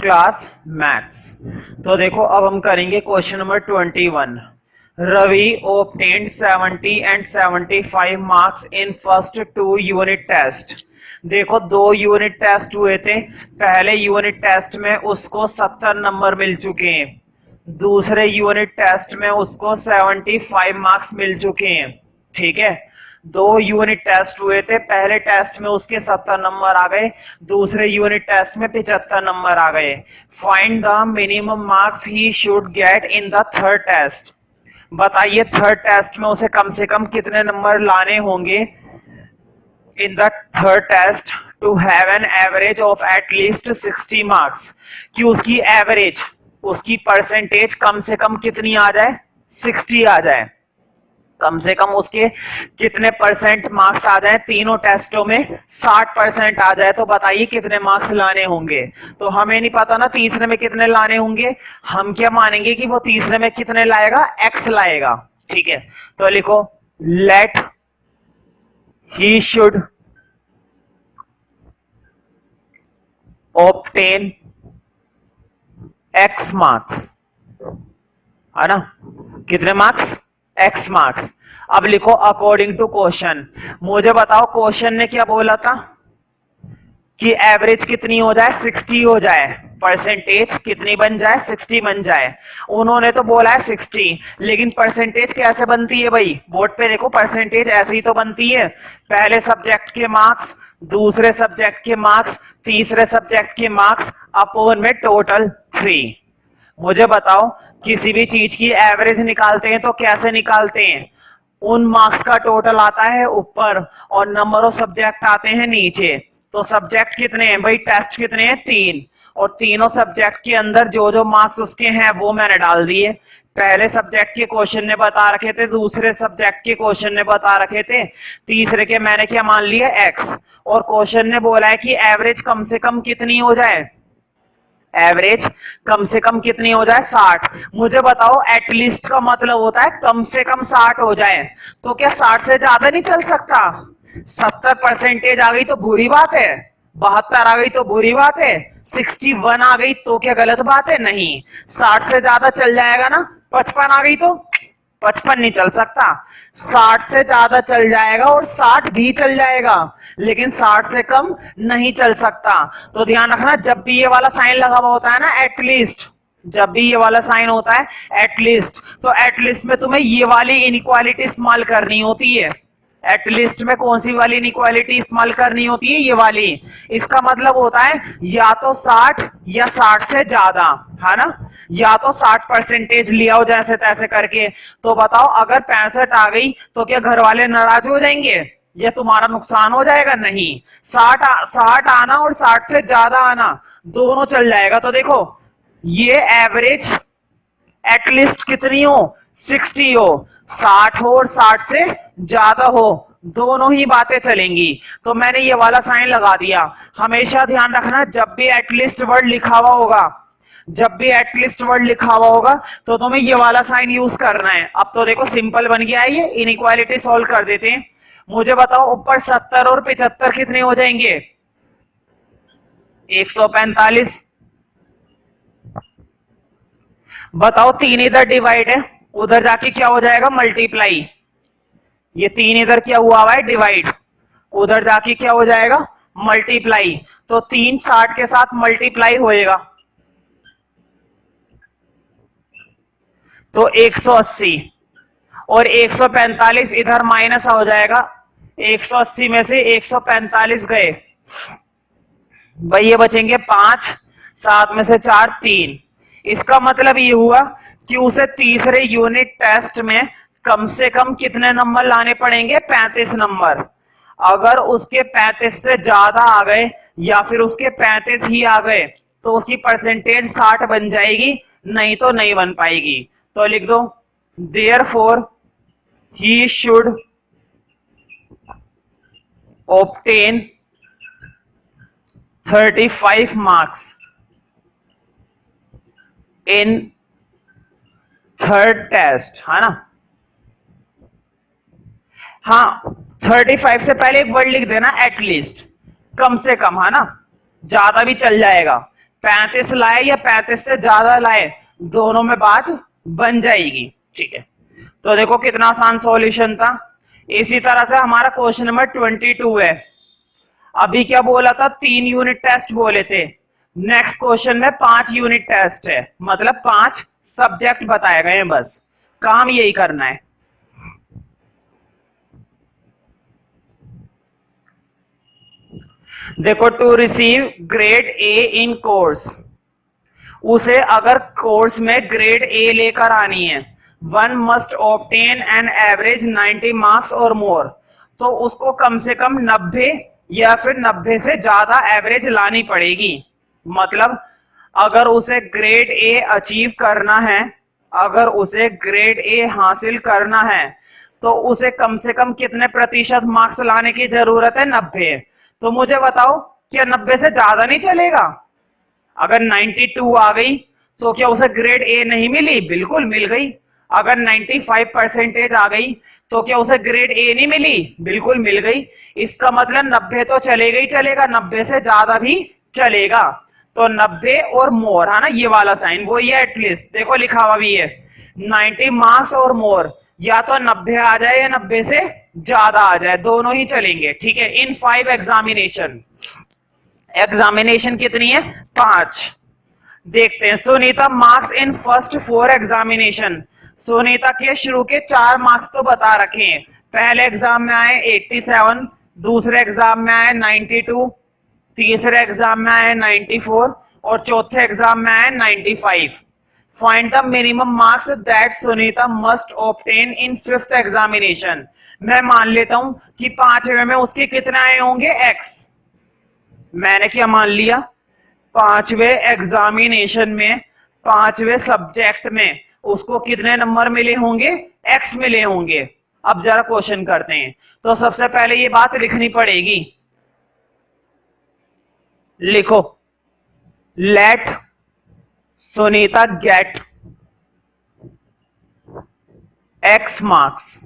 Class maths. तो देखो अब हम करेंगे question number 21। Ravi obtained 70 and 75 marks in first 2 unit test. देखो 2 यूनिट टेस्ट हुए थे। पहले यूनिट टेस्ट में उसको 70 नंबर मिल चुके हैं, दूसरे यूनिट टेस्ट में उसको 75 मार्क्स मिल चुके हैं। ठीक है, 2 यूनिट टेस्ट हुए थे। पहले टेस्ट में उसके 70 नंबर आ गए, दूसरे यूनिट टेस्ट में 75 नंबर आ गए। Find the minimum marks he should get in the third test. बताइए थर्ड टेस्ट में उसे कम से कम कितने नंबर लाने होंगे in the third test to have an average of at least 60 marks. कि उसकी एवरेज, उसकी परसेंटेज कम से कम कितनी आ जाए, 60 आ जाए। कम से कम उसके कितने परसेंट मार्क्स आ जाए, तीनों टेस्टों में 60% आ जाए। तो बताइए कितने मार्क्स लाने होंगे। तो हमें नहीं पता ना तीसरे में कितने लाने होंगे, हम क्या मानेंगे कि वो तीसरे में कितने लाएगा, x लाएगा। ठीक है, तो लिखो let he should obtain x marks, है ना, कितने मार्क्स, x मार्क्स। अब लिखो अकॉर्डिंग टू क्वेश्चन। मुझे बताओ क्वेश्चन ने क्या बोला था कि एवरेज कितनी हो जाए, 60 हो जाए, परसेंटेज कितनी बन जाए, 60 बन जाए। उन्होंने तो बोला है 60, लेकिन परसेंटेज कैसे बनती है भाई, बोर्ड पे देखो परसेंटेज ऐसे ही तो बनती है। पहले सब्जेक्ट के मार्क्स, दूसरे सब्जेक्ट के मार्क्स, तीसरे सब्जेक्ट के मार्क्स अपॉन में टोटल 3। मुझे बताओ किसी भी चीज की एवरेज निकालते हैं तो कैसे निकालते हैं, उन मार्क्स का टोटल आता है ऊपर और नंबर ऑफ सब्जेक्ट आते हैं नीचे। तो सब्जेक्ट कितने हैं भाई, टेस्ट कितने हैं, 3, और तीनों सब्जेक्ट के अंदर जो जो मार्क्स उसके हैं वो मैंने डाल दिए। पहले सब्जेक्ट के क्वेश्चन ने बता रखे थे, दूसरे सब्जेक्ट के क्वेश्चन ने बता रखे थे, तीसरे के मैंने क्या मान लिया, x। और क्वेश्चन ने बोला है कि एवरेज कम से कम कितनी हो जाए, एवरेज कम से कम कितनी हो जाए, 60। मुझे बताओ एटलीस्ट का मतलब होता है कम से कम 60 हो जाए। तो क्या 60 से ज्यादा नहीं चल सकता, 70% आ गई तो बुरी बात है, 72 आ गई तो बुरी बात है, 61 आ गई तो क्या गलत बात है, नहीं। 60 से ज्यादा चल जाएगा ना, 55 आ गई तो 55 नहीं चल सकता, 60 से ज्यादा चल जाएगा और 60 भी चल जाएगा, लेकिन 60 से कम नहीं चल सकता। तो ध्यान रखना जब भी ये वाला साइन लगा हुआ होता है ना, एटलीस्ट, जब भी ये वाला साइन होता है एटलीस्ट, तो एटलीस्ट में तुम्हें ये वाली इनइक्वालिटी इस्तेमाल करनी होती है। एटलीस्ट में कौन सी वाली इनइक्वालिटी इस्तेमाल करनी होती है, ये वाली। इसका मतलब होता है या तो 60 या 60 से ज्यादा, है ना, या तो 60% लिया हो जैसे तैसे करके। तो बताओ अगर 65 आ गई तो क्या घर वाले नाराज हो जाएंगे या तुम्हारा नुकसान हो जाएगा, नहीं। 60 आना और 60 से ज्यादा आना दोनों चल जाएगा। तो देखो ये एवरेज एटलीस्ट कितनी हो, 60 हो, 60 हो और 60 से ज्यादा हो, दोनों ही बातें चलेंगी। तो मैंने ये वाला साइन लगा दिया। हमेशा ध्यान रखना जब भी एटलीस्ट वर्ड लिखा हुआ होगा, जब भी एटलीस्ट वर्ड लिखा हुआ होगा तो तुम्हें ये वाला साइन यूज करना है। अब तो देखो सिंपल बन गया है, ये इनइक्वालिटी सॉल्व कर देते हैं। मुझे बताओ ऊपर 70 और 75 कितने हो जाएंगे, 145। बताओ 3 इधर डिवाइड है, उधर जाके क्या हो जाएगा, मल्टीप्लाई। ये 3 इधर क्या हुआ है, डिवाइड, उधर जाके क्या हो जाएगा, मल्टीप्लाई। तो 3 60 के साथ मल्टीप्लाई होएगा तो 180, और 145 इधर माइनस हो जाएगा, 180 में से 145 गए भाई, ये बचेंगे 5, 7 में से 4 3। इसका मतलब ये हुआ कि उसे तीसरे यूनिट टेस्ट में कम से कम कितने नंबर लाने पड़ेंगे, 35 नंबर। अगर उसके 35 से ज्यादा आ गए या फिर उसके 35 ही आ गए तो उसकी परसेंटेज 60 बन जाएगी, नहीं तो नहीं बन पाएगी। तो लिख दो therefore he should obtain 35 marks in third test, है ना। हाँ 35 से पहले एक वर्ड लिख देना एटलीस्ट, कम से कम, है ना, ज्यादा भी चल जाएगा। 35 लाए या 35 से ज्यादा लाए, दोनों में बात बन जाएगी। ठीक है, तो देखो कितना आसान सॉल्यूशन था। इसी तरह से हमारा क्वेश्चन नंबर 22 है। अभी क्या बोला था, 3 यूनिट टेस्ट बोले थे। नेक्स्ट क्वेश्चन में 5 यूनिट टेस्ट है, मतलब 5 सब्जेक्ट बताए गए हैं, बस काम यही करना है। देखो, to receive grade A in course, उसे अगर कोर्स में ग्रेड ए लेकर आनी है, one must obtain an average 90 marks और मोर, तो उसको कम से कम 90 या फिर 90 से ज्यादा एवरेज लानी पड़ेगी। मतलब अगर उसे ग्रेड ए अचीव करना है, अगर उसे ग्रेड ए हासिल करना है, तो उसे कम से कम कितने प्रतिशत मार्क्स लाने की जरूरत है, 90। तो मुझे बताओ, क्या 90 से ज्यादा नहीं चलेगा? अगर 92 आ गई तो क्या उसे ग्रेड ए नहीं मिली? बिल्कुल मिल गई। अगर 95% आ गई तो क्या उसे ग्रेड ए नहीं मिली? बिल्कुल मिल गई। इसका मतलब 90 तो चलेगा ही चलेगा, 90 से ज्यादा भी चलेगा। तो 90 और मोर, है ना, ये वाला साइन वो ये एटलीस्ट देखो लिखा हुआ भी है 90 मार्क्स और मोर, या तो 90 आ जाए या 90 से ज्यादा आ जाए, दोनों ही चलेंगे। ठीक है, इन 5 एग्जामिनेशन, एग्जामिनेशन कितनी है? 5। देखते हैं, Sunita marks in first 4 examination, Sunita के शुरू के 4 मार्क्स तो बता रखे हैं। पहले एग्जाम में आए 87, दूसरे एग्जाम में आए 92, तीसरे एग्जाम में आए 94 और चौथे एग्जाम में आए 95। Find the minimum marks that Sunita must obtain in 5th examination. मैं मान लेता हूं कि 5वें में उसके कितने आए होंगे? x। मैंने क्या मान लिया, 5वें एग्जामिनेशन में, 5वें सब्जेक्ट में उसको कितने नंबर मिले होंगे? x मिले होंगे। अब जरा क्वेश्चन करते हैं। तो सबसे पहले ये बात लिखनी पड़ेगी, लिखो, let Sunita get x marks,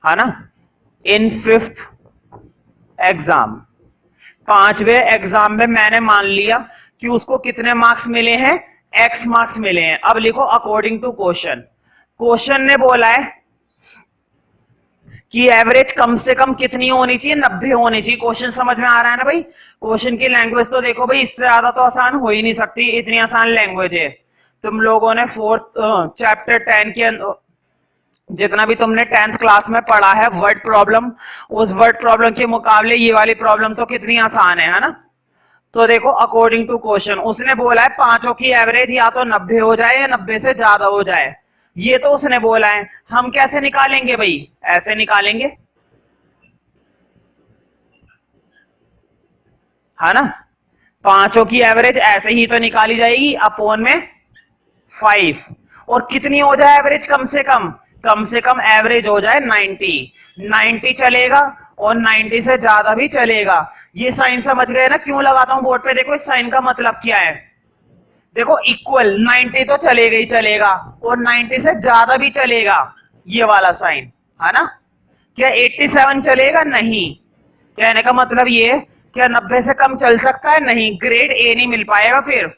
है ना, इन 5th एग्जाम। 5वें एग्जाम में मैंने मान लिया कि उसको कितने मार्क्स मिले हैं? x मार्क्स मिले हैं। अब लिखो अकॉर्डिंग टू क्वेश्चन। क्वेश्चन ने बोला है कि एवरेज कम से कम कितनी होनी चाहिए? 90 होनी चाहिए। क्वेश्चन समझ में आ रहा है ना भाई? क्वेश्चन की लैंग्वेज तो देखो भाई, इससे ज्यादा तो आसान हो ही नहीं सकती, इतनी आसान लैंग्वेज है। तुम लोगों ने 4th चैप्टर 10 के जितना भी तुमने 10th क्लास में पढ़ा है वर्ड प्रॉब्लम, उस वर्ड प्रॉब्लम के मुकाबले ये वाली प्रॉब्लम तो कितनी आसान है ना? तो देखो अकॉर्डिंग टू क्वेश्चन उसने बोला है पांचों की एवरेज या तो 90 हो जाए या 90 से ज्यादा हो जाए, ये तो उसने बोला है। हम कैसे निकालेंगे भाई? ऐसे निकालेंगे, है ना? पांचों की एवरेज ऐसे ही तो निकाली जाएगी, अपॉन में 5। और कितनी हो जाए एवरेज? कम से कम एवरेज हो जाए 90। 90 चलेगा और 90 से ज्यादा भी चलेगा। ये साइन समझ गए ना क्यों लगाता हूं बोर्ड पे? देखो इस साइन का मतलब क्या है, देखो इक्वल 90 तो चलेगा ही चलेगा और 90 से ज्यादा भी चलेगा, ये वाला साइन, है ना? क्या 87 चलेगा? नहीं। कहने का मतलब ये, क्या 90 से कम चल सकता है? नहीं, ग्रेड ए नहीं मिल पाएगा। फिर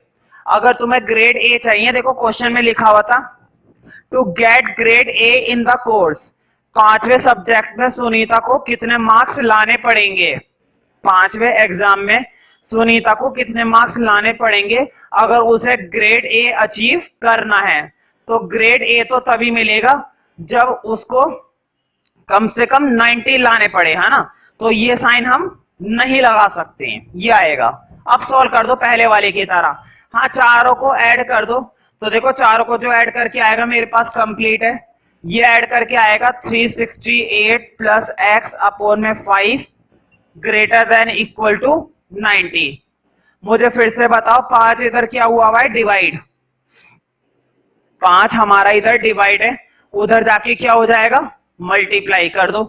अगर तुम्हें ग्रेड ए चाहिए, देखो क्वेश्चन में लिखा हुआ था to get grade A in the course, 5वें सब्जेक्ट में सुनीता को कितने मार्क्स लाने पड़ेंगे? 5वें एग्जाम में सुनीता को कितने मार्क्स लाने पड़ेंगे अगर उसे ग्रेड ए अचीव करना है? तो ग्रेड ए तो तभी मिलेगा जब उसको कम से कम 90 लाने पड़े, है ना? तो ये साइन हम नहीं लगा सकते हैं, ये आएगा। अब सॉल्व कर दो पहले वाले की तरह। हाँ, चारों को ऐड कर दो। तो देखो चारों को जो ऐड करके आएगा मेरे पास कंप्लीट है, ये ऐड करके आएगा 368 प्लस एक्स अपॉन में 5 ग्रेटर देन इक्वल टू 90। मुझे फिर से बताओ, 5 इधर क्या हुआ है? डिवाइड। 5 हमारा इधर डिवाइड है, उधर जाके क्या हो जाएगा? मल्टीप्लाई कर दो।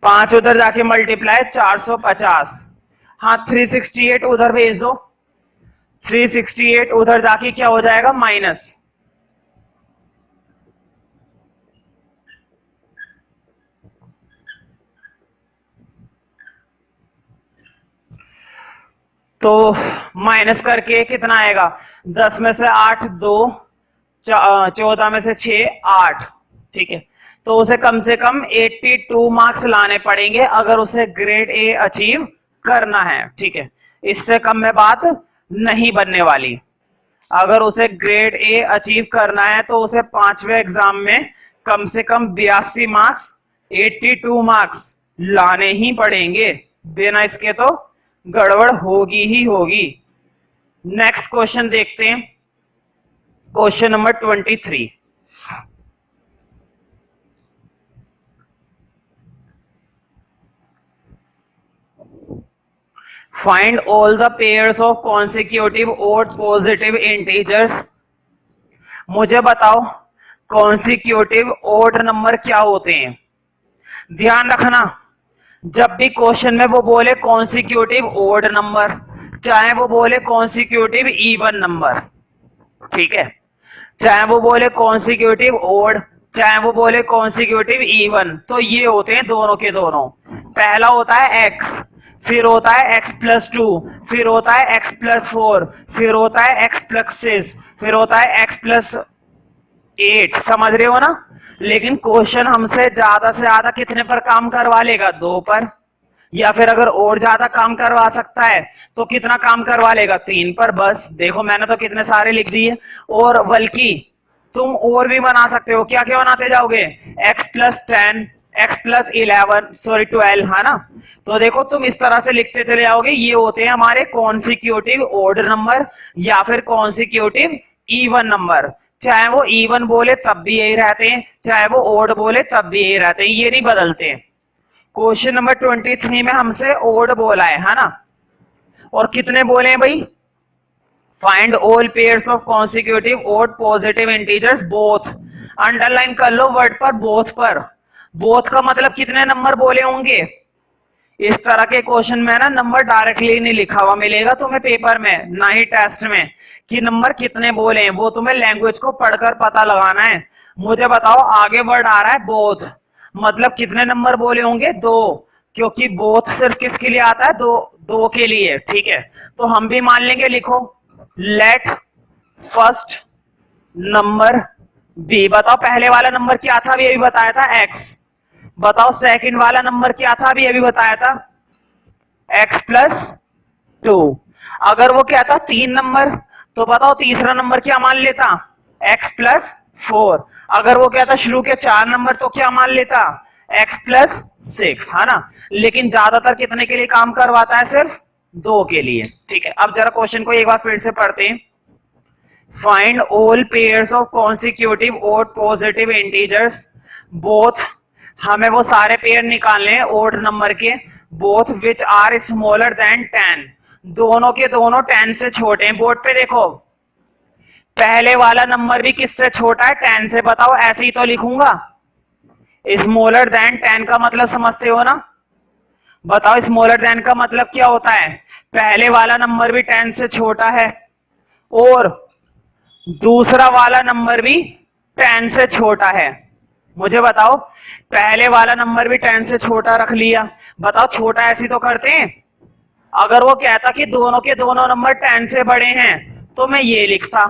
5 उधर जाके मल्टीप्लाई 450। हाँ, 368 उधर भेज दो। 368 उधर जाके क्या हो जाएगा? माइनस। तो माइनस करके कितना आएगा, 10 में से 8, 2, 14 में से 6, 8। ठीक है, तो उसे कम से कम 82 मार्क्स लाने पड़ेंगे अगर उसे ग्रेड ए अचीव करना है। ठीक है, इससे कम में बात नहीं बनने वाली। अगर उसे ग्रेड ए अचीव करना है तो उसे 5वें एग्जाम में कम से कम 82 मार्क्स, 82 मार्क्स लाने ही पड़ेंगे, बिना इसके तो गड़बड़ होगी ही होगी। नेक्स्ट क्वेश्चन देखते हैं, question number 23। Find all the pairs of consecutive odd positive integers. मुझे बताओ कॉन्सिक्यूटिव ओड नंबर क्या होते हैं। ध्यान रखना, जब भी क्वेश्चन में वो बोले कॉन्सिक्यूटिव ओड नंबर, चाहे वो बोले कॉन्सिक्यूटिव इवन नंबर, ठीक है, चाहे वो बोले कॉन्सिक्यूटिव ओड, चाहे वो बोले कॉन्सिक्यूटिव इवन, तो ये होते हैं दोनों के दोनों। पहला होता है एक्स, फिर होता है x+2, फिर होता है x+4, फिर होता है x+6, फिर होता है x+8। समझ रहे हो ना। लेकिन क्वेश्चन हमसे ज्यादा से ज्यादा कितने पर काम करवा लेगा, 2 पर, या फिर अगर और ज्यादा काम करवा सकता है तो कितना काम करवा लेगा, 3 पर। बस देखो मैंने तो कितने सारे लिख दिए। और बल्कि तुम और भी बना सकते हो। क्या क्या बनाते जाओगे, x+10, x+11, सॉरी 12, है ना। तो देखो तुम इस तरह से लिखते चले जाओगे। ये होते हैं हमारे कॉन्सिक्यूटिव ऑड नंबर या फिर कॉन्सिक्यूटिव इवन नंबर। चाहे वो इवन बोले तब भी यही रहते हैं, चाहे वो ऑड बोले तब भी यही रहते हैं, ये नहीं बदलते। क्वेश्चन नंबर 23 में हमसे ऑड बोला है ना। और कितने बोले हैं भाई, find all pairs of consecutive odd positive integers both. Underline कर लो वर्ड पर बोथ पर। बोथ का मतलब कितने नंबर बोले होंगे। इस तरह के क्वेश्चन में ना नंबर डायरेक्टली नहीं लिखा हुआ मिलेगा तुम्हें पेपर में, ना ही टेस्ट में, कि नंबर कितने बोले हैं। वो तुम्हें लैंग्वेज को पढ़कर पता लगाना है। मुझे बताओ, आगे वर्ड आ रहा है बोथ, मतलब कितने नंबर बोले होंगे, 2, क्योंकि बोथ सिर्फ किसके लिए आता है, दो के लिए। ठीक है, तो हम भी मान लेंगे, लिखो लेट फर्स्ट नंबर बी। बताओ पहले वाला नंबर क्या था, अभी बताया था x। बताओ सेकंड वाला नंबर क्या था, अभी बताया था x+2। अगर वो क्या था 3 नंबर, तो बताओ तीसरा नंबर क्या मान लेता, x+4। अगर वो क्या था शुरू के 4 नंबर, तो क्या मान लेता, x+6, है ना। लेकिन ज्यादातर कितने के लिए काम करवाता है, सिर्फ 2 के लिए। ठीक है, अब जरा क्वेश्चन को एक बार फिर से पढ़ते हैं। Find all pairs of consecutive odd positive integers both. हमें वो सारे पेयर निकालने हैं ऑड नंबर के, both which are smaller than 10। दोनों के दोनों 10 से छोटे हैं। बोर्ड पे देखो, पहले वाला नंबर भी किससे छोटा है, 10 से। बताओ ऐसे ही तो लिखूंगा, स्मॉलर देन 10 का मतलब समझते हो ना। बताओ स्मॉलर देन का मतलब क्या होता है, पहले वाला नंबर भी 10 से छोटा है और दूसरा वाला नंबर भी 10 से छोटा है। मुझे बताओ, पहले वाला नंबर भी 10 से छोटा रख लिया, बताओ छोटा ऐसी तो करते हैं। अगर वो कहता कि दोनों के दोनों नंबर 10 से बड़े हैं तो मैं ये लिखता।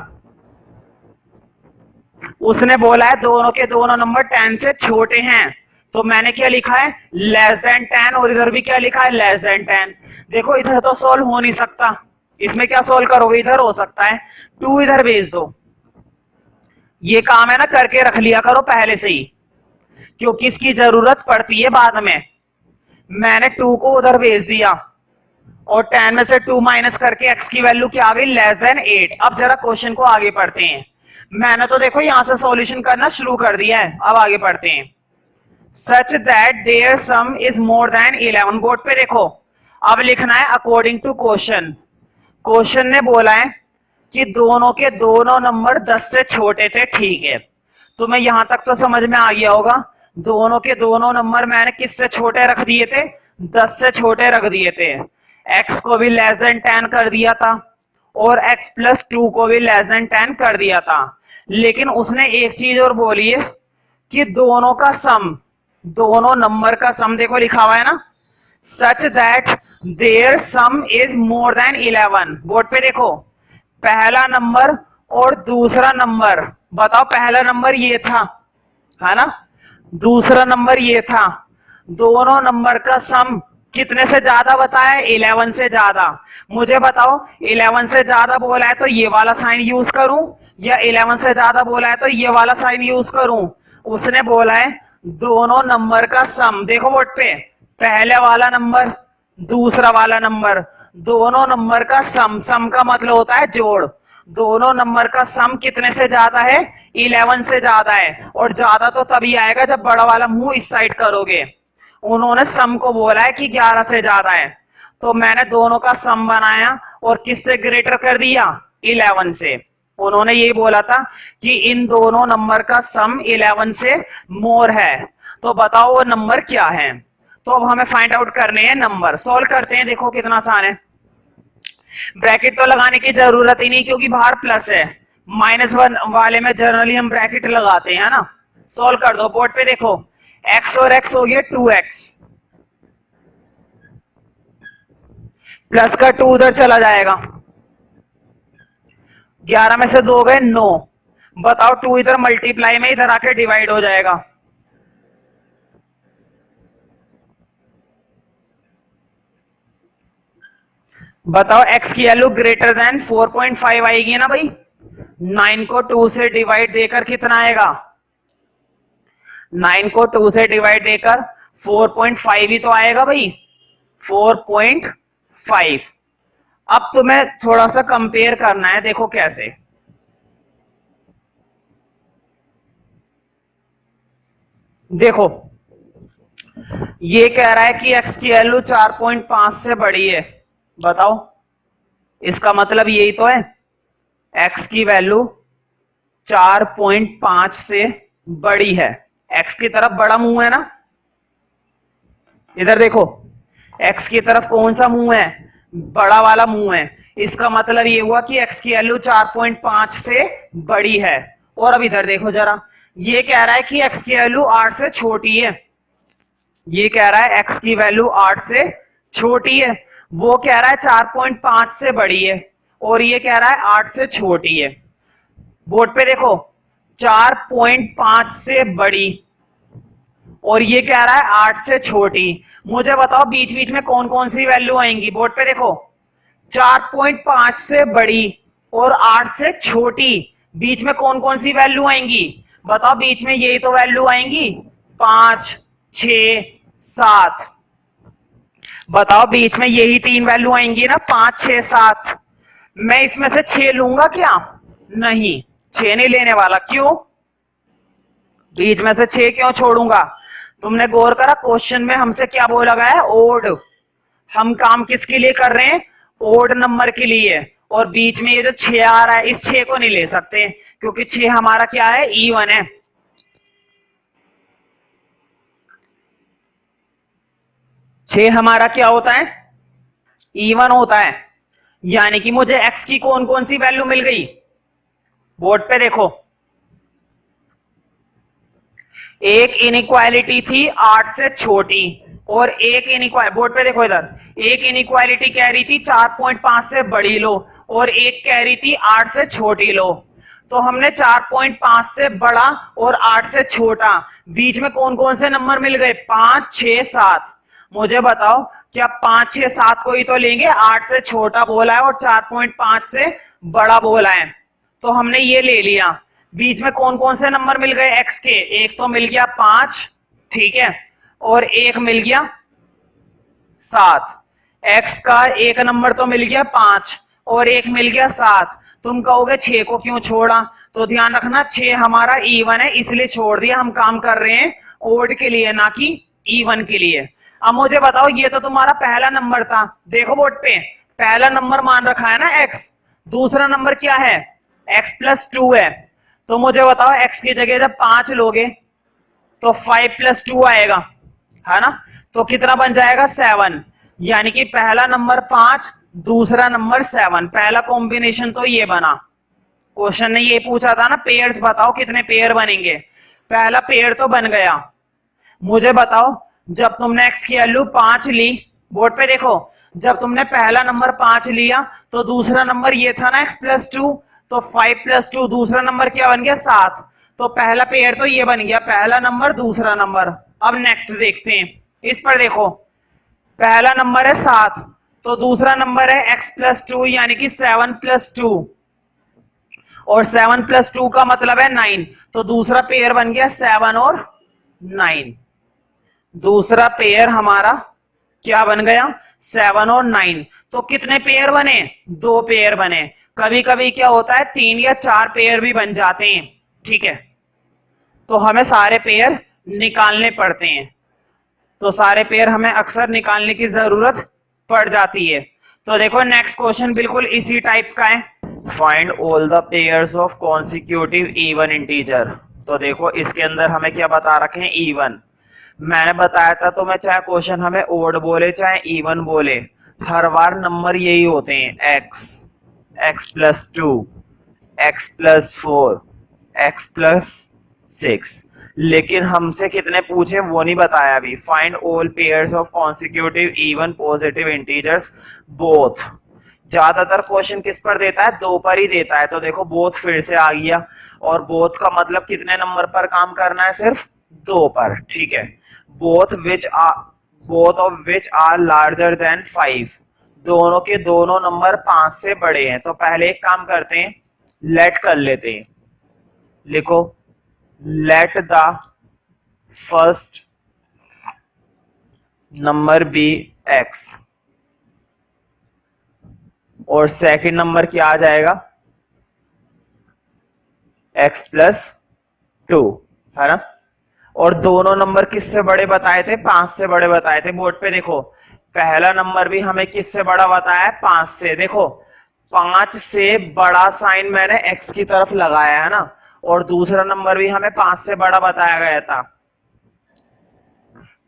उसने बोला है दोनों के दोनों नंबर 10 से छोटे हैं, तो मैंने क्या लिखा है, लेस देन 10। और इधर भी क्या लिखा है, लेस देन 10। देखो इधर तो सोल्व हो नहीं सकता, इसमें क्या सोल्व करोगे, इधर हो सकता है, 2 इधर भेज दो। ये काम है ना, करके रख लिया करो पहले से ही, क्योंकि इसकी जरूरत पड़ती है बाद में। मैंने 2 को उधर भेज दिया और 10 में से 2 माइनस करके x की वैल्यू क्या आ गई, लेस देन 8। अब जरा क्वेश्चन को आगे पढ़ते हैं। मैंने तो देखो यहां से सॉल्यूशन करना शुरू कर दिया है, अब आगे पढ़ते हैं। Such that their sum is more than 11। Board पे देखो, अब लिखना है अकॉर्डिंग टू क्वेश्चन। क्वेश्चन ने बोला है कि दोनों के दोनों नंबर 10 से छोटे थे, ठीक है। तो मैं यहां तक तो समझ में आ गया होगा, दोनों के दोनों नंबर मैंने किससे छोटे रख दिए थे, 10 से छोटे रख दिए थे। x को भी लेस देन 10 कर दिया था और x+2 को भी लेस देन 10 कर दिया था। लेकिन उसने एक चीज और बोली है कि दोनों का सम, दोनों नंबर का सम देखो लिखा हुआ है ना, such that their sum is more than 11। Board पे देखो, पहला नंबर और दूसरा नंबर, बताओ पहला नंबर ये था, है ना, दूसरा नंबर ये था, दोनों नंबर का सम कितने से ज्यादा बताया? 11 से ज्यादा। मुझे बताओ 11 से ज्यादा बोला है तो ये वाला साइन यूज करूं या 11 से ज्यादा बोला है तो ये वाला साइन यूज करूं? उसने बोला है दोनों नंबर का सम। देखो बोर्ड पे, पहले वाला नंबर दूसरा वाला नंबर, दोनों नंबर का सम, सम का मतलब होता है जोड़, दोनों नंबर का सम कितने से ज्यादा है? 11 से ज्यादा है। और ज्यादा तो तभी आएगा जब बड़ा वाला मुंह इस साइड करोगे। उन्होंने सम को बोला है कि 11 से ज्यादा है, तो मैंने दोनों का सम बनाया और किससे ग्रेटर कर दिया? 11 से। उन्होंने ये बोला था कि इन दोनों नंबर का सम 11 से मोर है, तो बताओ वो नंबर क्या है? तो अब हमें फाइंड आउट करने हैं नंबर। सॉल्व करते हैं, देखो कितना आसान है। ब्रैकेट तो लगाने की जरूरत ही नहीं क्योंकि बाहर प्लस है, -1 वाले में जनरली हम ब्रैकेट लगाते हैं ना। सॉल्व कर दो, बोर्ड पे देखो, x और x हो गया 2x, प्लस का 2 उधर चला जाएगा, 11 में से 2 गए 9। बताओ 2 इधर मल्टीप्लाई में इधर आके डिवाइड हो जाएगा। बताओ x की वैल्यू ग्रेटर देन 4.5 आएगी ना भाई। 9 को 2 से डिवाइड देकर कितना आएगा? 9 को 2 से डिवाइड देकर 4.5 ही तो आएगा भाई, 4.5। अब तुम्हें थोड़ा सा कंपेयर करना है, देखो कैसे। देखो ये कह रहा है कि x की वैल्यू 4.5 से बड़ी है, बताओ इसका मतलब यही तो है, x की वैल्यू 4.5 से बड़ी है। x की तरफ बड़ा मुंह है ना, इधर देखो x की तरफ कौन सा मुंह है? बड़ा वाला मुंह है। इसका मतलब ये हुआ कि x की वैल्यू 4.5 से बड़ी है। और अब इधर देखो जरा, ये कह रहा है कि x की वैल्यू 8 से छोटी है, ये कह रहा है x की वैल्यू 8 से छोटी है, वो कह रहा है 4.5 से बड़ी है, और ये कह रहा है 8 से छोटी है। बोर्ड पे देखो, 4.5 से बड़ी और ये कह रहा है 8 से छोटी। मुझे बताओ बीच बीच में कौन कौन सी वैल्यू आएंगी? बोर्ड पे देखो, 4.5 से बड़ी और 8 से छोटी, बीच में कौन कौन सी वैल्यू आएंगी? बताओ, बीच में यही तो वैल्यू आएंगी, 5, 6, 7। बताओ बीच में यही 3 वैल्यू आएंगी ना, 5, 6, 7। मैं इसमें से 6 लूंगा क्या? नहीं, 6 नहीं लेने वाला। क्यों? बीच में से 6 क्यों छोड़ूंगा? तुमने गौर करा क्वेश्चन में हमसे क्या बोला गया है? ओड। हम काम किसके लिए कर रहे हैं? ओड नंबर के लिए। और बीच में ये जो 6 आ रहा है, इस 6 को नहीं ले सकते क्योंकि 6 हमारा क्या है? इवन है। छह हमारा क्या होता है? इवन होता है। यानी कि मुझे x की कौन कौन सी वैल्यू मिल गई? बोर्ड पे देखो, एक इनइक्वालिटी थी 8 से छोटी, और एक इनइक्वालिटी, बोर्ड पे देखो इधर, एक इनइक्वालिटी कह रही थी 4.5 से बड़ी लो और एक कह रही थी 8 से छोटी लो। तो हमने 4.5 से बड़ा और 8 से छोटा, बीच में कौन कौन से नंबर मिल गए? 5, 6, 7। मुझे बताओ, क्या 5, 6, 7 को ही तो लेंगे? 8 से छोटा बोला है और 4.5 से बड़ा बोला है, तो हमने ये ले लिया। बीच में कौन कौन से नंबर मिल गए x के? एक तो मिल गया 5, ठीक है, और एक मिल गया 7। x का एक नंबर तो मिल गया 5 और एक मिल गया 7। तुम कहोगे 6 को क्यों छोड़ा? तो ध्यान रखना, 6 हमारा इवन है इसलिए छोड़ दिया। हम काम कर रहे हैं ओड के लिए, ना कि इवन के लिए। अब मुझे बताओ, ये तो तुम्हारा पहला नंबर था, देखो बोर्ड पे, पहला नंबर मान रखा है ना x, दूसरा नंबर क्या है? x + 2 है। तो मुझे बताओ, x की जगह जब 5 लोगे तो 5 + 2 आएगा, है ना, तो कितना बन जाएगा? 7। यानी कि पहला नंबर 5, दूसरा नंबर 7, पहला कॉम्बिनेशन तो ये बना। क्वेश्चन ने ये पूछा था ना, पेयर्स बताओ कितने पेयर बनेंगे, पहला पेयर तो बन गया। मुझे बताओ, जब तुमने x की वैल्यू 5 ली, बोर्ड पे देखो, जब तुमने पहला नंबर 5 लिया तो दूसरा नंबर ये था ना x+2, तो 5+2 दूसरा नंबर क्या बन गया 7। तो पहला पेयर तो ये बन गया, पहला नंबर दूसरा नंबर। अब नेक्स्ट देखते हैं, इस पर देखो पहला नंबर है 7, तो दूसरा नंबर है x+2 यानी कि 7+2, और 7+2 का मतलब है 9, तो दूसरा पेयर बन गया 7 और 9। दूसरा पेयर हमारा क्या बन गया 7 और 9। तो कितने पेयर बने, 2 पेयर बने। कभी कभी क्या होता है 3 या 4 पेयर भी बन जाते हैं, ठीक है। तो हमें सारे पेयर निकालने पड़ते हैं, तो सारे पेयर हमें अक्सर निकालने की जरूरत पड़ जाती है। तो देखो नेक्स्ट क्वेश्चन बिल्कुल इसी टाइप का है, find all the pairs of consecutive even integer. तो देखो इसके अंदर हमें क्या बता रखे हैं, इवन। मैंने बताया था तो मैं चाहे क्वेश्चन हमें ओड बोले चाहे इवन बोले, हर बार नंबर यही होते हैं, x+2, x+4, x+6। लेकिन हमसे कितने पूछे वो नहीं बताया अभी। Find all pairs of consecutive even positive integers both. ज्यादातर क्वेश्चन किस पर देता है, 2 पर ही देता है। तो देखो बोथ फिर से आ गया, और बोथ का मतलब कितने नंबर पर काम करना है, सिर्फ 2 पर, ठीक है। Both of which are larger than 5, दोनों के दोनों नंबर 5 से बड़े हैं। तो पहले एक काम करते हैं, लेट कर लेते हैं, लिखो let the first number be x, और सेकंड नंबर क्या आ जाएगा x+2, है ना। और दोनों नंबर किससे बड़े बताए थे, 5 से बड़े बताए थे। बोर्ड पे देखो पहला नंबर भी हमें किससे बड़ा बताया है, 5 से। देखो 5 से बड़ा साइन मैंने x की तरफ लगाया है ना, और दूसरा नंबर भी हमें 5 से बड़ा बताया गया था।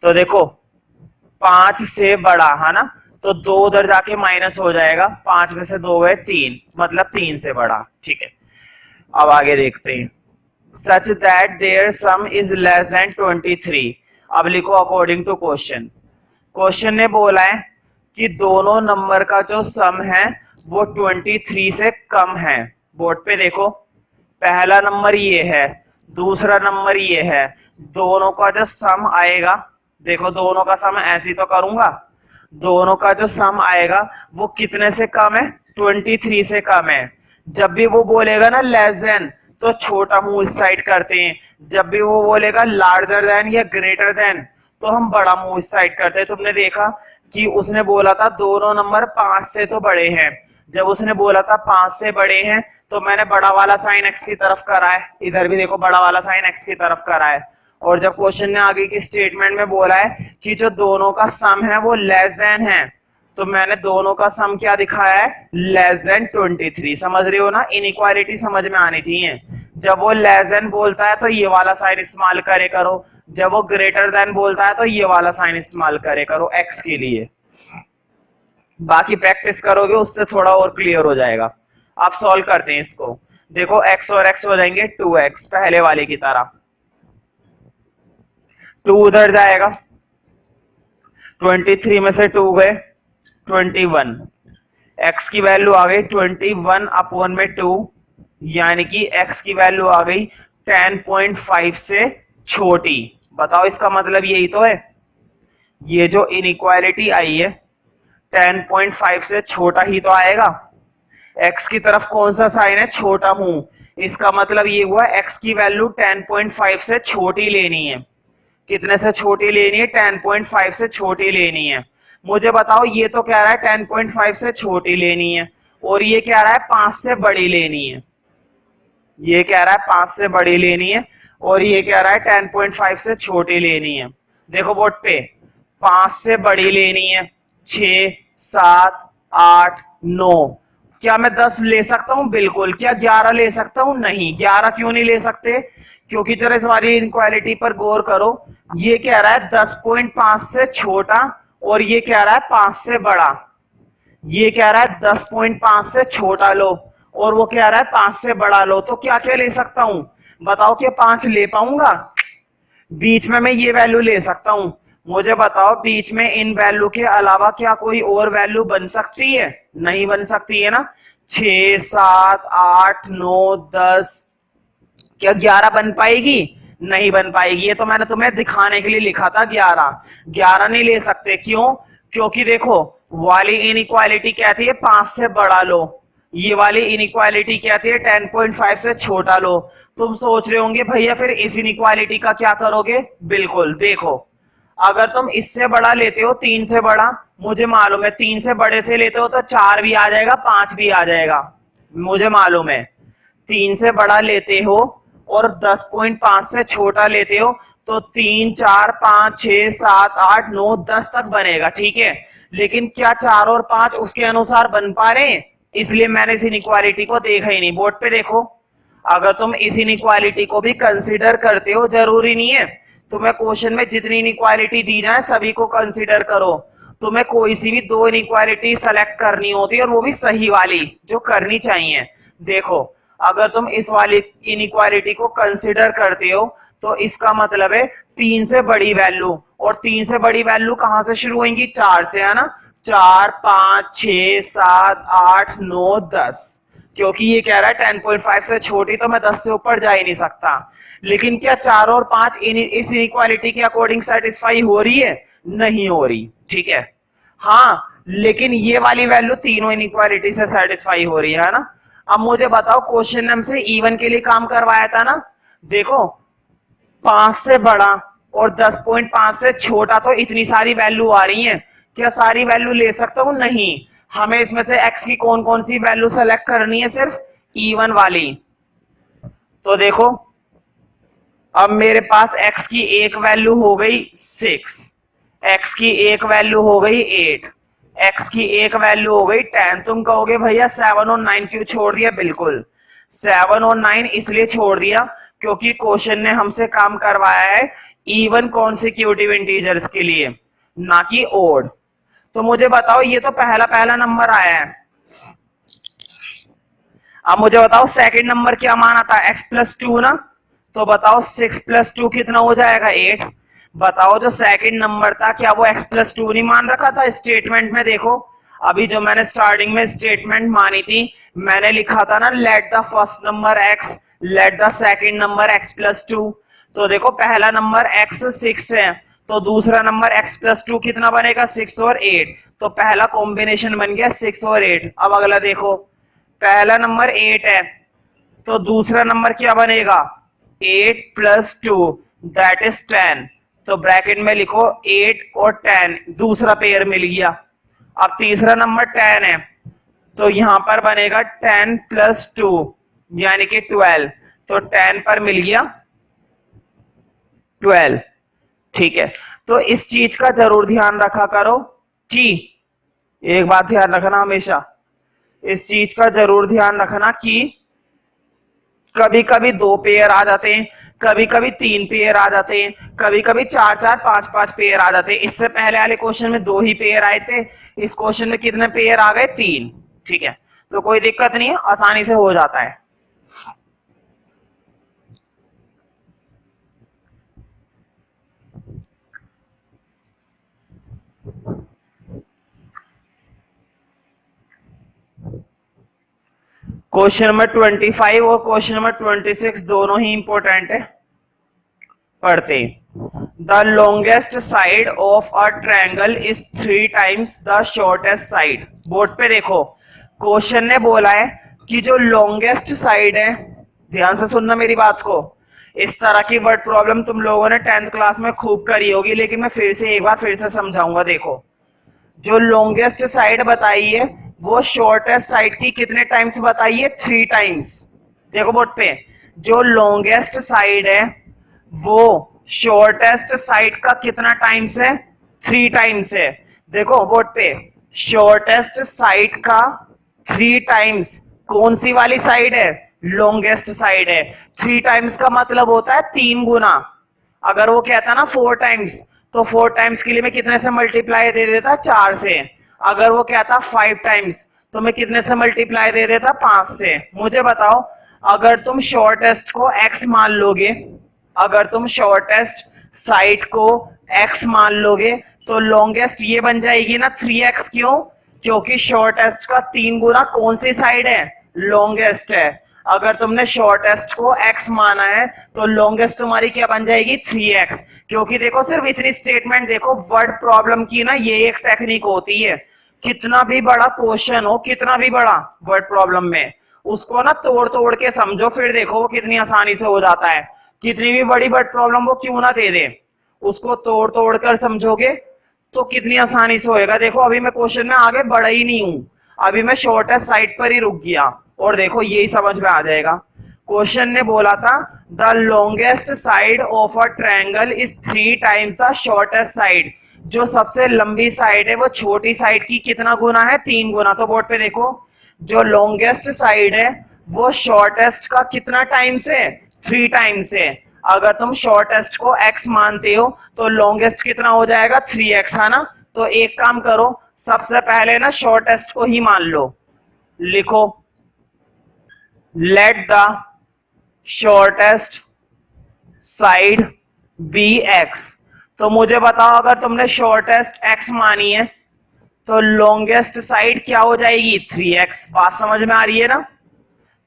तो देखो 5 से बड़ा है ना, तो 2 उधर जाके माइनस हो जाएगा, 5 में से 2 गए 3, मतलब 3 से बड़ा, ठीक है। अब आगे देखते हैं, such that their sum is less than 23। अब लिखो अकॉर्डिंग टू क्वेश्चन। क्वेश्चन ने बोला है कि दोनों नंबर का जो सम है वो 23 से कम है। बोर्ड पे देखो पहला नंबर ये है, दूसरा नंबर ये है, दोनों का जो सम आएगा, देखो दोनों का सम ऐसी तो करूंगा, दोनों का जो सम आएगा वो कितने से कम है, 23 से कम है। जब भी वो बोलेगा ना लेस देन, तो छोटा मुंह इस साइड करते हैं। जब भी वो बोलेगा लार्जर देन या ग्रेटर देन, तो हम बड़ा मुंह इस साइड करते हैं। तुमने देखा कि उसने बोला था दोनों नंबर 5 से तो बड़े हैं, जब उसने बोला था 5 से बड़े हैं तो मैंने बड़ा वाला साइन x की तरफ करा है, इधर भी देखो बड़ा वाला साइन x की तरफ करा है। और जब क्वेश्चन ने आगे की स्टेटमेंट में बोला है कि जो दोनों का सम है वो लेस देन है, तो मैंने दोनों का सम क्या दिखाया है, लेस देन 23। समझ रहे हो ना, इनइक्वालिटी समझ में आनी चाहिए। जब वो लेस देन बोलता है तो ये वाला साइन इस्तेमाल करे करो, जब वो ग्रेटर देन बोलता है तो ये वाला साइन इस्तेमाल करे करो x के लिए। बाकी प्रैक्टिस करोगे उससे थोड़ा और क्लियर हो जाएगा। आप सॉल्व करते हैं इसको, देखो x और x हो जाएंगे 2x, पहले वाले की तरह। 2 उधर जाएगा, 23 में से 2 गए 21, x की वैल्यू आ गई 21 अपॉन में 2, यानी कि x की वैल्यू आ गई 10.5 से छोटी। बताओ इसका मतलब यही तो है, ये जो इनइक्वालिटी आई है 10.5 से छोटा ही तो आएगा। x की तरफ कौन सा साइन है, छोटा मुंह, इसका मतलब ये हुआ x की वैल्यू 10.5 से छोटी लेनी है। कितने से छोटी लेनी है, 10.5 से छोटी लेनी है। मुझे बताओ ये तो कह रहा है 10.5 से छोटी लेनी है, और ये कह रहा है 5 से बड़ी लेनी है। ये कह रहा है 5 से बड़ी लेनी है, और ये कह रहा है 10.5 से छोटी लेनी है। देखो बोर्ड पे 5 से बड़ी लेनी है 6, 7, 8, 9। क्या मैं 10 ले सकता हूं, बिल्कुल। क्या 11 ले सकता हूं, नहीं। 11 क्यों नहीं ले सकते, क्योंकि जरा इस वाली इनक्वालिटी पर गौर करो, ये कह रहा है 10.5 से छोटा, और ये कह रहा है 5 से बड़ा। ये कह रहा है 10.5 से छोटा लो, और वो कह रहा है 5 से बड़ा लो। तो क्या क्या ले सकता हूं, बताओ, क्या 5 ले पाऊंगा, बीच में मैं ये वैल्यू ले सकता हूं। मुझे बताओ बीच में इन वैल्यू के अलावा क्या कोई और वैल्यू बन सकती है? नहीं बन सकती है ना। 6, 7, 8, 9, 10, क्या 11 बन पाएगी? नहीं बन पाएगी। ये तो मैंने तुम्हें दिखाने के लिए लिखा था 11। 11 नहीं ले सकते, क्यों? क्योंकि देखो वाली इनइक्वालिटी कहती है 5 से बड़ा लो, ये वाली इनइक्वालिटी कहती है 10.5 से छोटा लो। तुम सोच रहे होंगे भैया फिर इस इनइक्वालिटी का क्या करोगे? बिल्कुल देखो, अगर तुम इससे बड़ा लेते हो 3 से बड़ा, मुझे मालूम है 3 से बड़े से लेते हो तो 4 भी आ जाएगा, 5 भी आ जाएगा, मुझे मालूम है। 3 से बड़ा लेते हो और 10.5 से छोटा लेते हो तो 3, 4, 5, 6, 7, 8, 9, 10 तक बनेगा, ठीक है। लेकिन क्या 4 और 5 उसके अनुसार बन पा रहे हैं? इसलिए मैंने इस इनइक्वालिटी को देखा ही नहीं। बोर्ड पे देखो, अगर तुम इस इनइक्वालिटी को भी कंसीडर करते हो, जरूरी नहीं है तुम्हें क्वेश्चन में जितनी इनइक्वालिटी दी जाए सभी को कंसीडर करो। तुम्हें कोई सी भी 2 इनइक्वालिटी सेलेक्ट करनी होती है और वो भी सही वाली जो करनी चाहिए। देखो, अगर तुम इस वाली इनइक्वालिटी को कंसीडर करते हो तो इसका मतलब है 3 से बड़ी वैल्यू, और 3 से बड़ी वैल्यू कहां से शुरू होंगी? 4 से, है ना। 4, 5, 6, 7, 8, 9, 10, क्योंकि ये कह रहा है 10.5 से छोटी, तो मैं 10 से ऊपर जा ही नहीं सकता। लेकिन क्या 4 और 5 इस इनइक्वालिटी के अकॉर्डिंग सेटिस्फाई हो रही है? नहीं हो रही, ठीक है। हाँ, लेकिन ये वाली वैल्यू तीनों इनइक्वालिटी से सेटिस्फाई हो रही है ना। अब मुझे बताओ, क्वेश्चन ने हमसे इवन के लिए काम करवाया था ना। देखो 5 से बड़ा और 10.5 से छोटा, तो इतनी सारी वैल्यू आ रही है, क्या सारी वैल्यू ले सकता हूं? नहीं। हमें इसमें से x की कौन कौन सी वैल्यू सेलेक्ट करनी है? सिर्फ इवन वाली। तो देखो, अब मेरे पास x की एक वैल्यू हो गई 6, x की एक वैल्यू हो गई 8, x की एक वैल्यू हो गई 10। तुम कहोगे भैया 7 और 9 क्यों छोड़ दिया? बिल्कुल 7 और 9 इसलिए छोड़ दिया क्योंकि क्वेश्चन ने हमसे काम करवाया है इवन कॉन्सिक्यूटिव इंटीजर्स के लिए, ना कि ओड। तो मुझे बताओ, ये तो पहला पहला नंबर आया है। अब मुझे बताओ सेकंड नंबर क्या माना था? x प्लस 2 ना। तो बताओ 6 प्लस 2 कितना हो जाएगा? 8। बताओ जो सेकंड नंबर था क्या वो x प्लस 2 नहीं मान रखा था स्टेटमेंट में? देखो अभी जो मैंने स्टार्टिंग में स्टेटमेंट मानी थी, मैंने लिखा था ना let the first number x, let the second number x plus 2। तो देखो पहला नंबर x 6 है, तो दूसरा नंबर x प्लस 2 कितना बनेगा? 6 और 8। तो पहला कॉम्बिनेशन बन गया 6 और 8। अब अगला देखो, पहला नंबर 8 है तो दूसरा नंबर क्या बनेगा? 8 प्लस 2 दैट इज 10। तो ब्रैकेट में लिखो 8 और 10, दूसरा पेयर मिल गया। अब तीसरा नंबर 10 है तो यहां पर बनेगा 10 प्लस 2 यानी कि 12। तो 10 पर मिल गया 12, ठीक है। तो इस चीज का जरूर ध्यान रखा करो कि, एक बात ध्यान रखना हमेशा, इस चीज का जरूर ध्यान रखना कि कभी कभी 2 पेयर आ जाते हैं, कभी कभी 3 पेयर आ जाते हैं, कभी कभी 4 4 5 5 पेयर आ जाते हैं। इससे पहले वाले क्वेश्चन में 2 ही पेयर आए थे, इस क्वेश्चन में कितने पेयर आ गए? 3, ठीक है। तो कोई दिक्कत नहीं है, आसानी से हो जाता है। क्वेश्चन नंबर 25 और क्वेश्चन नंबर 26 दोनों ही इंपॉर्टेंट है, पढ़ते। The longest side of a triangle is 3 times the shortest side. Board पे देखो, क्वेश्चन ने बोला है कि जो लॉन्गेस्ट साइड है, ध्यान से सुनना मेरी बात को, इस तरह की वर्ड प्रॉब्लम तुम लोगों ने 10th क्लास में खूब करी होगी, लेकिन मैं फिर से एक बार फिर से समझाऊंगा। देखो, जो लॉन्गेस्ट साइड बताई है वो शॉर्टेस्ट साइड की कितने टाइम्स बताइए? 3 टाइम्स। देखो बोर्ड पे, जो लॉन्गेस्ट साइड है वो शॉर्टेस्ट साइड का कितना टाइम्स है? 3 टाइम्स है। देखो बोर्ड पे, शॉर्टेस्ट साइड का 3 टाइम्स कौन सी वाली साइड है? लॉन्गेस्ट साइड है। 3 टाइम्स का मतलब होता है 3 गुना। अगर वो कहता ना 4 टाइम्स, तो 4 टाइम्स के लिए मैं कितने से मल्टीप्लाई दे देता? 4 से। अगर वो कहता 5 टाइम्स तो मैं कितने से मल्टीप्लाई दे देता? 5 से। मुझे बताओ, अगर तुम शॉर्टेस्ट को x मान लोगे, अगर तुम शॉर्टेस्ट साइड को x मान लोगे तो लॉन्गेस्ट ये बन जाएगी ना 3x। क्यों? क्योंकि शॉर्टेस्ट का 3 गुना कौन सी साइड है? लॉन्गेस्ट है। अगर तुमने शॉर्टेस्ट को x माना है तो लॉन्गेस्ट तुम्हारी क्या बन जाएगी? 3x। क्योंकि देखो सिर्फ इतनी स्टेटमेंट देखो, वर्ड प्रॉब्लम की ना ये एक टेक्निक होती है, कितना भी बड़ा क्वेश्चन हो, कितना भी बड़ा वर्ड प्रॉब्लम में, उसको ना तोड़ तोड़ के समझो, फिर देखो वो कितनी आसानी से हो जाता है। कितनी भी बड़ी वर्ड प्रॉब्लम वो क्यों ना दे दे, उसको तोड़ तोड़ कर समझोगे तो कितनी आसानी से होएगा। देखो अभी मैं क्वेश्चन में आगे बढ़ा ही नहीं हूं, अभी मैं शॉर्टेस्ट साइड पर ही रुक गया और देखो यही समझ में आ जाएगा। क्वेश्चन ने बोला था the longest side of a triangle is 3 times the shortest side. जो सबसे लंबी साइड है वो छोटी साइड की कितना गुना है? 3 गुना। तो बोर्ड पे देखो, जो लॉन्गेस्ट साइड है वो शॉर्टेस्ट का कितना टाइम्स है? 3 टाइम्स है। अगर तुम शॉर्टेस्ट को x मानते हो तो लॉन्गेस्ट कितना हो जाएगा? 3x, है ना। तो एक काम करो, सबसे पहले ना शॉर्टेस्ट को ही मान लो। लिखो let the shortest side be x। तो मुझे बताओ, अगर तुमने शॉर्टेस्ट x मानी है तो लॉन्गेस्ट साइड क्या हो जाएगी? 3x। बात समझ में आ रही है ना?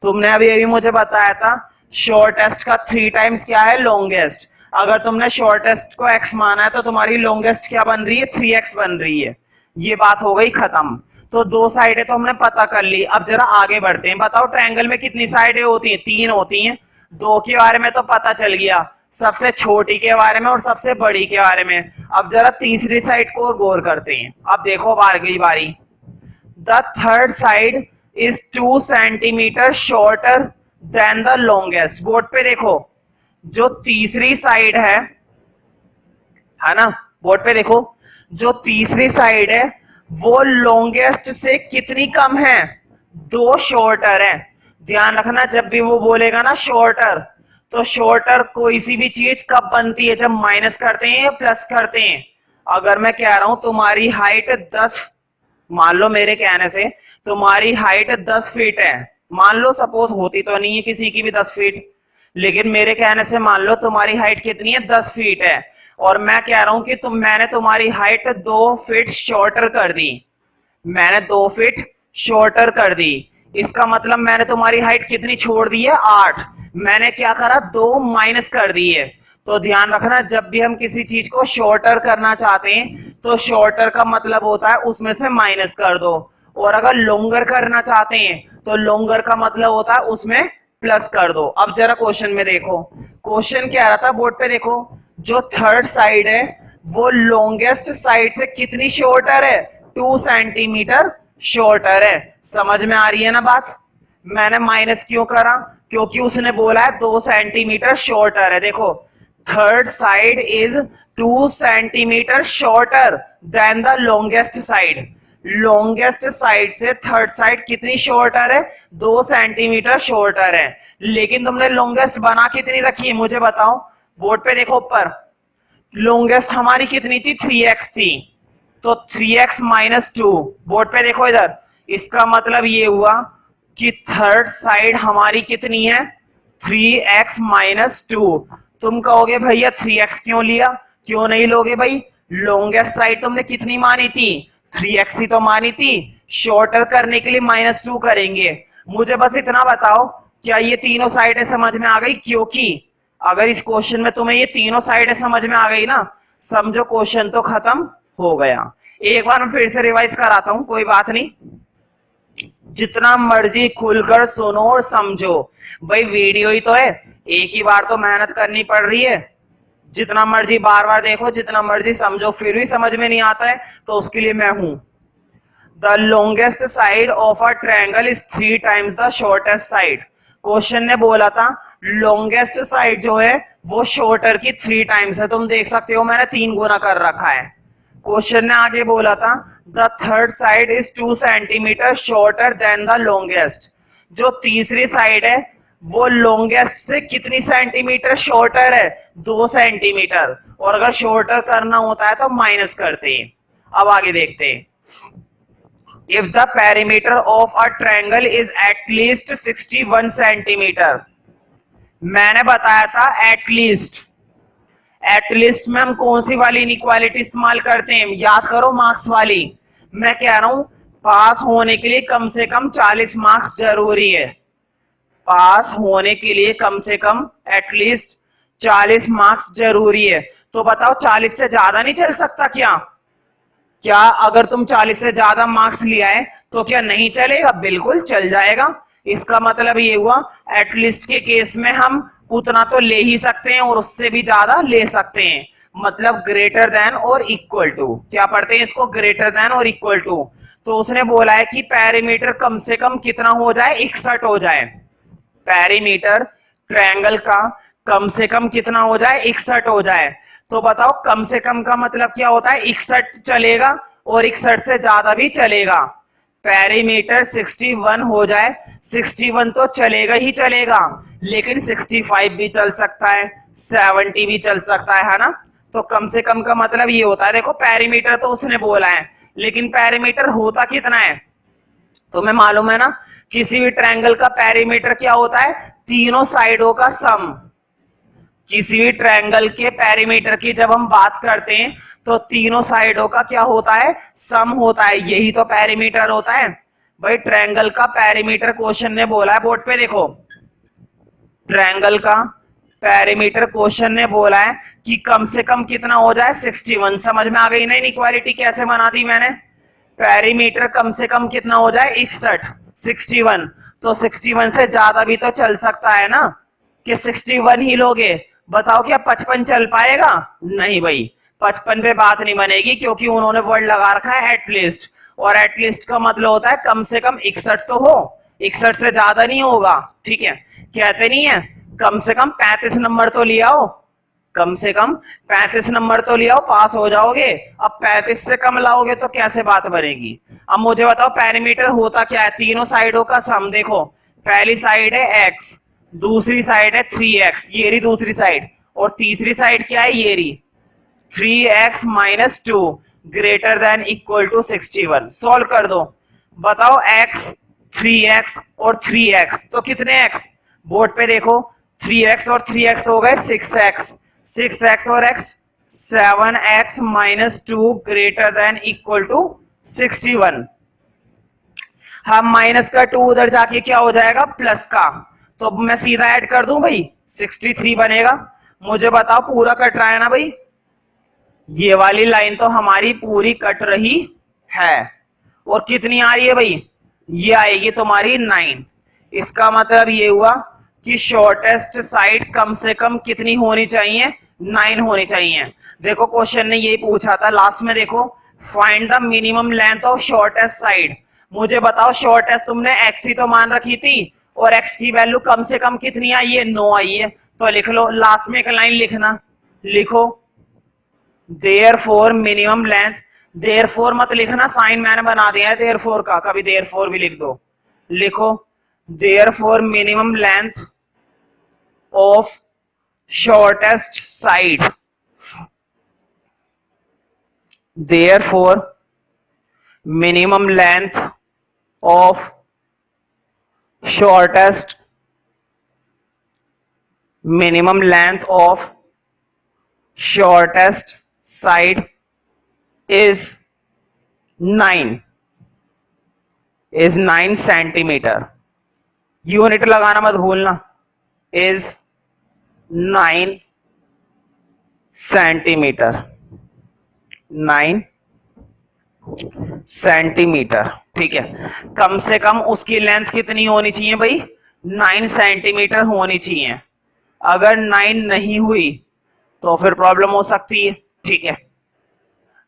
तुमने अभी मुझे बताया था शॉर्टेस्ट का 3 टाइम्स क्या है? लॉन्गेस्ट। अगर तुमने शॉर्टेस्ट को x माना है तो तुम्हारी लॉन्गेस्ट क्या बन रही है? 3x बन रही है। ये बात हो गई खत्म। तो 2 साइडें तो हमने पता कर ली। अब जरा आगे बढ़ते हैं। बताओ ट्रायंगल में कितनी साइडें होती हैं? 3 होती हैं। 2 के बारे में तो पता चल गया, सबसे छोटी के बारे में और सबसे बड़ी के बारे में। अब जरा तीसरी साइड को गौर करते हैं। अब देखो अब आ गई बारी। The third side is 2 centimetre shorter than the longest. Board पे देखो, जो तीसरी साइड है ना, बोर्ड पे देखो, जो तीसरी साइड है वो लॉन्गेस्ट से कितनी कम है? 2 शॉर्टर है। ध्यान रखना, जब भी वो बोलेगा ना शॉर्टर, तो शॉर्टर कोई सी भी चीज कब बनती है? जब माइनस करते हैं या प्लस करते हैं। अगर मैं कह रहा हूं तुम्हारी हाइट 10, मान लो मेरे कहने से तुम्हारी हाइट 10 फीट है, मान लो, सपोज होती तो नहीं है किसी की भी 10 फीट, लेकिन मेरे कहने से मान लो तुम्हारी हाइट कितनी है? 10 फीट है। और मैं कह रहा हूं कि मैंने तुम्हारी हाइट 2 फीट शॉर्टर कर दी, मैंने 2 फीट शॉर्टर कर दी। इसका मतलब मैंने तुम्हारी हाइट कितनी छोड़ दी है? 8। मैंने क्या करा? 2 माइनस कर दी है। तो ध्यान रखना, जब भी हम किसी चीज को शॉर्टर करना चाहते हैं तो शॉर्टर का मतलब होता है उसमें से माइनस कर दो, और अगर लॉन्गर करना चाहते हैं तो लॉन्गर का मतलब होता है उसमें प्लस कर दो। अब जरा क्वेश्चन में देखो, क्वेश्चन क्या रहा था, बोर्ड पे देखो, जो थर्ड साइड है वो लॉन्गेस्ट साइड से कितनी शॉर्टर है? 2 सेंटीमीटर शॉर्टर है। समझ में आ रही है ना बात? मैंने माइनस क्यों करा? क्योंकि उसने बोला है 2 सेंटीमीटर शॉर्टर है। देखो, third side is 2 centimetre shorter than the longest side. Longest side से थर्ड साइड कितनी शॉर्टर है? 2 सेंटीमीटर शॉर्टर है। लेकिन तुमने लॉन्गेस्ट बना कितनी रखी है मुझे बताओ? बोर्ड पे देखो ऊपर, लॉन्गेस्ट हमारी कितनी थी? 3x थी। तो 3x माइनस 2, बोर्ड पे देखो इधर, इसका मतलब ये हुआ कि थर्ड साइड हमारी कितनी है? 3x minus 2। तुम कहोगे भैया 3x क्यों लिया? क्यों नहीं लोगे भाई? लॉन्गेस्ट साइड तुमने कितनी मानी थी? 3x ही तो मानी थी। शॉर्टर करने के लिए -2 करेंगे। मुझे बस इतना बताओ, क्या ये तीनों साइडें समझ में आ गई? क्योंकि अगर इस क्वेश्चन में तुम्हें ये तीनों साइडें समझ में आ गई ना, समझो क्वेश्चन तो खत्म हो गया। एक बार मैं फिर से रिवाइज कराता हूं, कोई बात नहीं, जितना मर्जी खुलकर सुनो और समझो। भाई वीडियो ही तो है, एक ही बार तो मेहनत करनी पड़ रही है। जितना मर्जी बार बार देखो, जितना मर्जी समझो, फिर भी समझ में नहीं आता है तो उसके लिए मैं हूं। The longest side of a triangle is 3 times the shortest side. Question ने बोला था लॉन्गेस्ट साइड जो है वो शॉर्टर की 3 टाइम्स है। तुम देख सकते हो मैंने 3 गुना कर रखा है। क्वेश्चन ने आगे बोला था the third side is 2 centimetre shorter than the longest. जो तीसरी साइड है वो लॉन्गेस्ट से कितनी सेंटीमीटर शॉर्टर है? 2 सेंटीमीटर। और अगर शॉर्टर करना होता है तो माइनस करते हैं। अब आगे देखते हैं। If the perimeter of a triangle is at least 61 centimetre, मैंने बताया था एटलीस्ट। एटलीस्ट में हम कौन सी वाली इनइक्वालिटी इस्तेमाल करते हैं, याद करो, मार्क्स वाली। मैं कह रहा हूं पास होने के लिए कम से कम 40 मार्क्स जरूरी है। पास होने के लिए कम से कम एटलीस्ट 40 मार्क्स जरूरी है। तो बताओ 40 से ज्यादा नहीं चल सकता क्या? क्या अगर तुम 40 से ज्यादा मार्क्स लिया है तो क्या नहीं चलेगा? बिल्कुल चल जाएगा। इसका मतलब ये हुआ एटलीस्ट के केस में हम उतना तो ले ही सकते हैं और उससे भी ज्यादा ले सकते हैं, मतलब ग्रेटर देन और इक्वल टू। क्या पढ़ते हैं इसको? ग्रेटर देन और इक्वल टू। तो उसने बोला है कि पेरीमीटर कम से कम कितना हो जाए? 61 हो जाए। पेरीमीटर ट्रायंगल का कम से कम कितना हो जाए? 61 हो जाए। तो बताओ कम से कम का मतलब क्या होता है? 61 चलेगा और 61 से ज्यादा भी चलेगा। पेरीमीटर 61 हो जाए, 61 तो चलेगा ही चलेगा, लेकिन 65 भी चल सकता है, 70 भी चल सकता है ना? तो कम से कम का मतलब ये होता है, देखो पेरीमीटर तो उसने बोला है, लेकिन पेरीमीटर होता कितना है? तुम्हें मालूम है ना, किसी भी ट्रायंगल का पेरीमीटर क्या होता है? तीनों साइडों का सम। किसी भी ट्रायंगल के पेरीमीटर की जब हम बात करते हैं तो तीनों साइडों का क्या होता है? सम होता है। यही तो पेरीमीटर होता है भाई। ट्रायंगल का पेरीमीटर क्वेश्चन ने बोला है, बोर्ड पे देखो, ट्रायंगल का पेरीमीटर क्वेश्चन ने बोला है कि कम से कम कितना हो जाए? 61। समझ में आ गई ना इनइक्वालिटी कैसे बना दी मैंने? पेरीमीटर कम से कम कितना हो जाए? 61, 61। तो 61 से ज्यादा भी तो चल सकता है ना, कि 61 ही लोगे? बताओ क्या 55 चल पाएगा? नहीं भाई, 55 पे बात नहीं बनेगी, क्योंकि उन्होंने वर्ड लगा रखा है एटलीस्ट, और एटलीस्ट का मतलब होता है कम से कम 61 तो हो, 61 से ज्यादा नहीं होगा। ठीक है, कहते नहीं है कम से कम 35 नंबर तो ले आओ, कम से कम 35 नंबर तो ले आओ, पास हो जाओगे। अब 35 से कम लाओगे तो कैसे बात बनेगी? अब मुझे बताओ पेरीमीटर होता क्या है? तीनों साइडों का सम। देखो पहली साइड है x, दूसरी साइड है 3x, ये रही दूसरी साइड, और तीसरी साइड क्या है? ये रही 3x minus 2 greater than equal to 61। Solve कर दो। बताओ x, 3x और 3x, तो कितने x? बोर्ड पे देखो, 3x और 3x हो गए 6x, 6x और x 7x minus 2 greater than equal to 61। हम माइनस का 2 उधर जाके क्या हो जाएगा? प्लस का। तो मैं सीधा ऐड कर दूं भाई, 63 बनेगा। मुझे बताओ पूरा कट रहा है ना भाई? ये वाली लाइन तो हमारी पूरी कट रही है। और कितनी आ रही है भाई? ये आएगी तुम्हारी 9। इसका मतलब ये हुआ कि शॉर्टेस्ट साइड कम से कम कितनी होनी चाहिए? 9 होनी चाहिए। देखो क्वेश्चन ने यही पूछा था लास्ट में, देखो find the minimum length of shortest side. मुझे बताओ शॉर्टेस्ट तुमने x ही तो मान रखी थी, और x की वैल्यू कम से कम कितनी आई है? 9 आई है। तो लिख लो, लास्ट में एक लाइन लिखना, लिखो देयरफॉर मिनिमम लेंथ। देयरफॉर मत लिखना, साइन मैंने बना दिया है देयरफॉर का, कभी देयरफॉर भी लिख दो। लिखो therefore minimum length of shortest side, therefore minimum length of shortest side is 9 centimetre. Unit लगाना मत भूलना, is 9 सेंटीमीटर, 9 सेंटीमीटर। ठीक है, कम से कम उसकी लेंथ कितनी होनी चाहिए भाई? 9 सेंटीमीटर होनी चाहिए। अगर 9 नहीं हुई तो फिर प्रॉब्लम हो सकती है। ठीक है,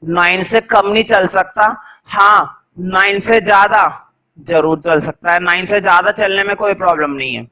9 से कम नहीं चल सकता, हाँ 9 से ज्यादा जरूर चल सकता है, 9 से ज्यादा चलने में कोई प्रॉब्लम नहीं है।